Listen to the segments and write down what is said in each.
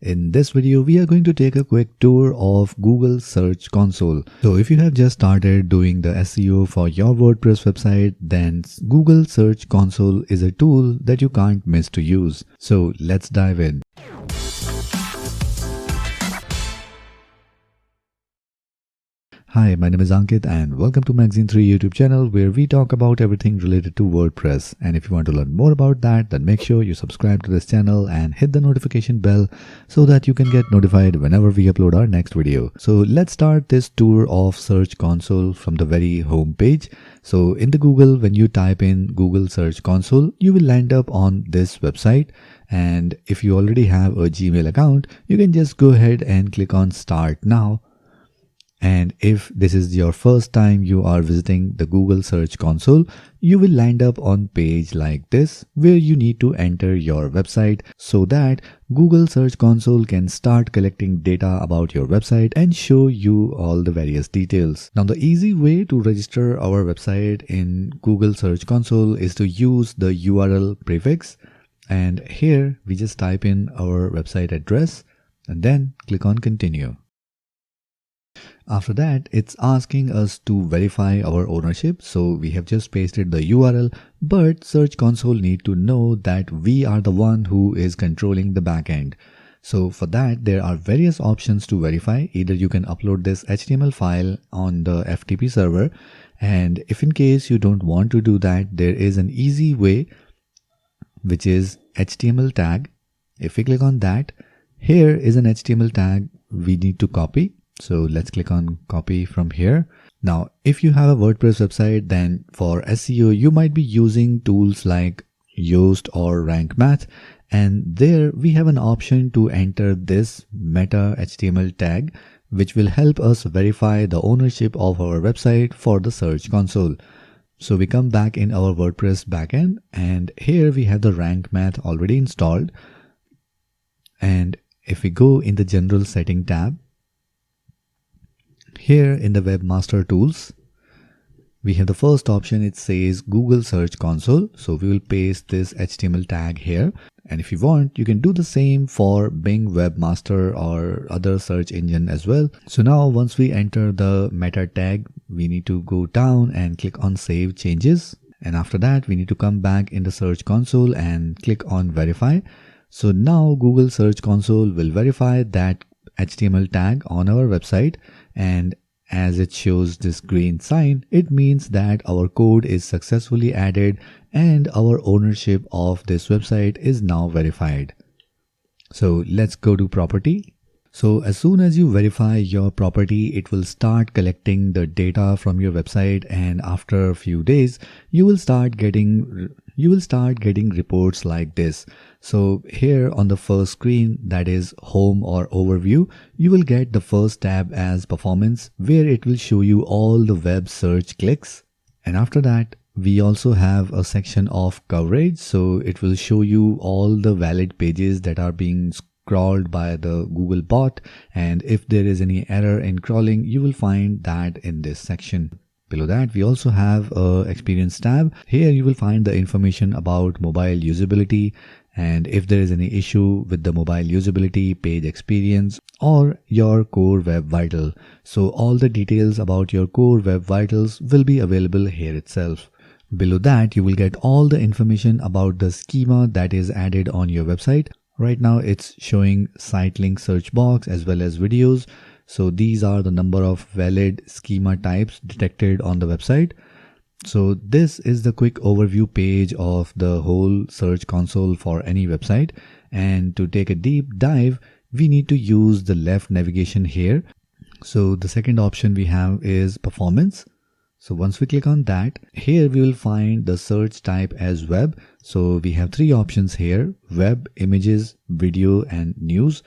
In this video, we are going to take a quick tour of Google Search Console. So if you have just started doing the SEO for your WordPress website, then Google Search Console is a tool that you can't miss to use. So let's dive in. Hi, my name is Ankit and welcome to Magazine 3 YouTube channel where we talk about everything related to WordPress. And if you want to learn more about that, then make sure you subscribe to this channel and hit the notification bell so that you can get notified whenever we upload our next video. So let's start this tour of Search Console from the very home page. So in the Google, when you type in Google Search Console, you will land up on this website. And if you already have a Gmail account, you can just go ahead and click on Start Now. And if this is your first time you are visiting the Google Search Console, you will land up on a page like this where you need to enter your website so that Google Search Console can start collecting data about your website and show you all the various details. Now, the easy way to register our website in Google Search Console is to use the URL prefix. And here we just type in our website address and then click on Continue. After that, it's asking us to verify our ownership. So we have just pasted the URL, but Search Console need to know that we are the one who is controlling the backend. So for that, there are various options to verify. Either you can upload this HTML file on the FTP server. And if in case you don't want to do that, there is an easy way, which is HTML tag. If we click on that, here is an HTML tag we need to copy. So let's click on copy from here. Now, if you have a WordPress website, then for SEO, you might be using tools like Yoast or Rank Math. And there we have an option to enter this meta HTML tag, which will help us verify the ownership of our website for the Search Console. So we come back in our WordPress backend, and here we have the Rank Math already installed. And if we go in the General Setting tab, here in the Webmaster Tools, we have the first option. It says Google Search Console. So we will paste this HTML tag here. And if you want, you can do the same for Bing Webmaster or other search engine as well. So now once we enter the meta tag, we need to go down and click on Save Changes. And after that, we need to come back in the Search Console and click on Verify. So now Google Search Console will verify that HTML tag on our website, and as it shows this green sign, it means that our code is successfully added and our ownership of this website is now verified. So let's go to property. So as soon as you verify your property, it will start collecting the data from your website, and after a few days, you will start getting reports like this. So here on the first screen, that is Home or Overview, you will get the first tab as Performance, where it will show you all the web search clicks. And after that, we also have a section of Coverage. So it will show you all the valid pages that are being crawled by the Google bot, and if there is any error in crawling, you will find that in this section. Below that, we also have a Experience tab. Here you will find the information about mobile usability, and if there is any issue with the mobile usability, page experience, or your core web vital. So all the details about your core web vitals will be available here itself. Below that, you will get all the information about the schema that is added on your website. Right now it's showing site link search box as well as videos. So these are the number of valid schema types detected on the website. So this is the quick overview page of the whole Search Console for any website. And to take a deep dive, we need to use the left navigation here. So the second option we have is Performance. So once we click on that, here we will find the search type as web. So we have three options here: web, images, video, and news.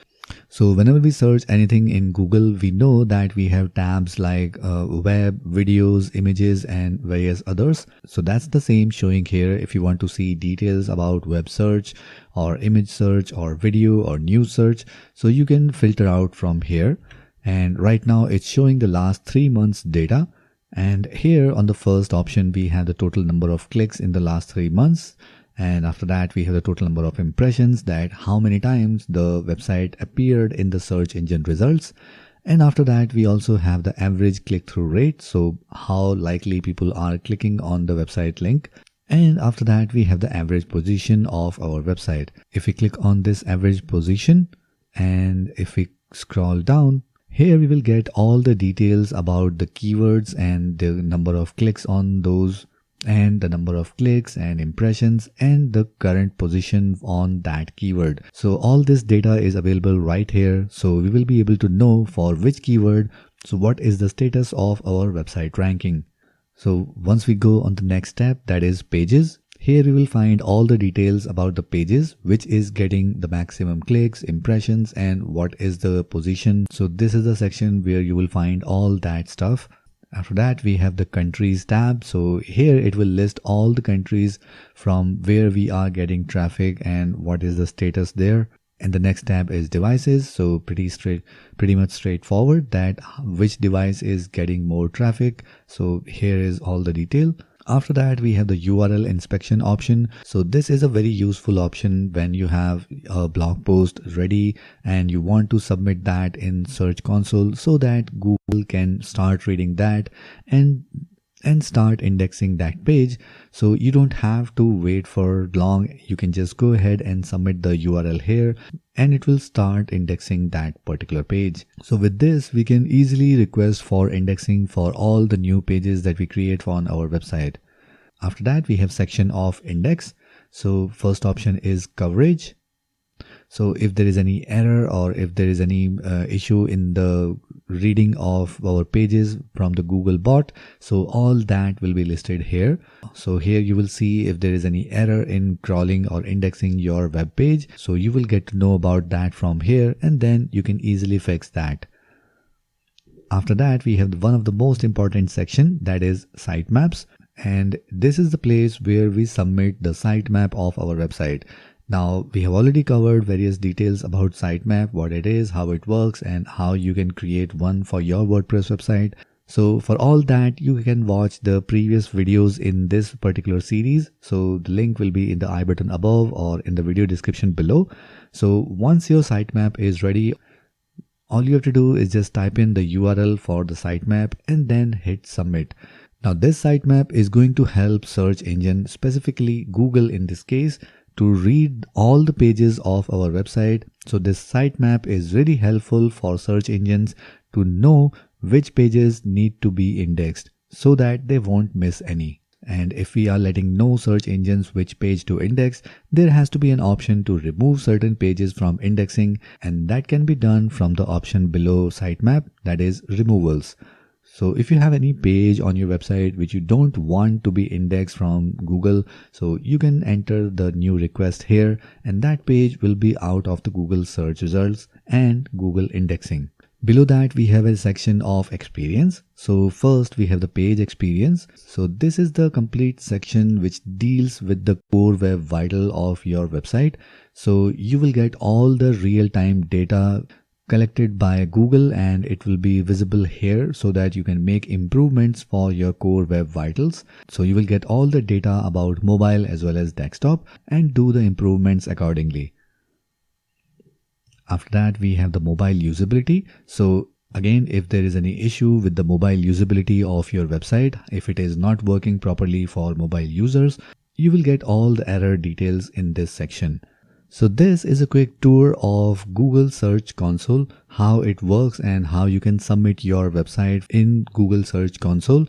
So whenever we search anything in Google, we know that we have tabs like web, videos, images, and various others. So that's the same showing here. If you want to see details about web search or image search or video or news search, so you can filter out from here. And right now it's showing the last 3 months data. And here on the first option, we have the total number of clicks in the last 3 months. And after that, we have the total number of impressions, that how many times the website appeared in the search engine results. And after that, we also have the average click-through rate, so how likely people are clicking on the website link. And after that, we have the average position of our website. If we click on this average position and if we scroll down, here we will get all the details about the keywords and the number of clicks on those, and the number of clicks and impressions and the current position on that keyword. So all this data is available right here. So we will be able to know for which keyword, so what is the status of our website ranking. So once we go on the next step, that is pages, here we will find all the details about the pages, which is getting the maximum clicks, impressions, and what is the position. So this is the section where you will find all that stuff. After that, we have the countries tab. So here it will list all the countries from where we are getting traffic and what is the status there. And the next tab is devices. So pretty much straightforward, that which device is getting more traffic. So here is all the detail. After that, we have the URL inspection option. So this is a very useful option when you have a blog post ready and you want to submit that in Search Console so that Google can start reading that and start indexing that page. So you don't have to wait for long. You can just go ahead and submit the URL here and it will start indexing that particular page. So with this, we can easily request for indexing for all the new pages that we create on our website. After that, we have section of index. So first option is coverage. So if there is any error or if there is any issue in the reading of our pages from the Google bot, so all that will be listed here. So here you will see if there is any error in crawling or indexing your web page. So you will get to know about that from here and then you can easily fix that. After that, we have one of the most important section, that is sitemaps. And this is the place where we submit the sitemap of our website. Now, we have already covered various details about sitemap, what it is, how it works, and how you can create one for your WordPress website. So for all that, you can watch the previous videos in this particular series. So the link will be in the I button above or in the video description below. So once your sitemap is ready, all you have to do is just type in the URL for the sitemap and then hit submit. Now this sitemap is going to help search engine, specifically Google in this case, to read all the pages of our website. So this sitemap is really helpful for search engines to know which pages need to be indexed so that they won't miss any. And if we are letting know search engines which page to index, there has to be an option to remove certain pages from indexing, and that can be done from the option below sitemap, that is removals. So if you have any page on your website which you don't want to be indexed from Google, so you can enter the new request here and that page will be out of the Google search results and Google indexing. Below that, we have a section of experience. So first we have the page experience. So this is the complete section which deals with the core web vital of your website. So you will get all the real-time data collected by Google and it will be visible here so that you can make improvements for your core web vitals. So you will get all the data about mobile as well as desktop and do the improvements accordingly. After that, we have the mobile usability. So again, if there is any issue with the mobile usability of your website, if it is not working properly for mobile users, you will get all the error details in this section. So this is a quick tour of Google Search Console, how it works and how you can submit your website in Google Search Console.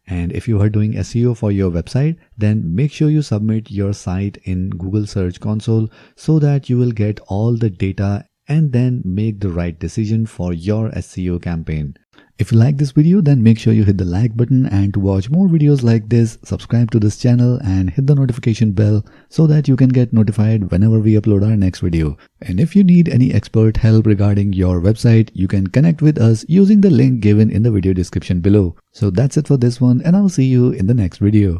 And if you are doing SEO for your website, then make sure you submit your site in Google Search Console so that you will get all the data and then make the right decision for your SEO campaign. If you like this video, then make sure you hit the like button, and to watch more videos like this, subscribe to this channel and hit the notification bell so that you can get notified whenever we upload our next video. And if you need any expert help regarding your website, you can connect with us using the link given in the video description below. So that's it for this one, and I'll see you in the next video.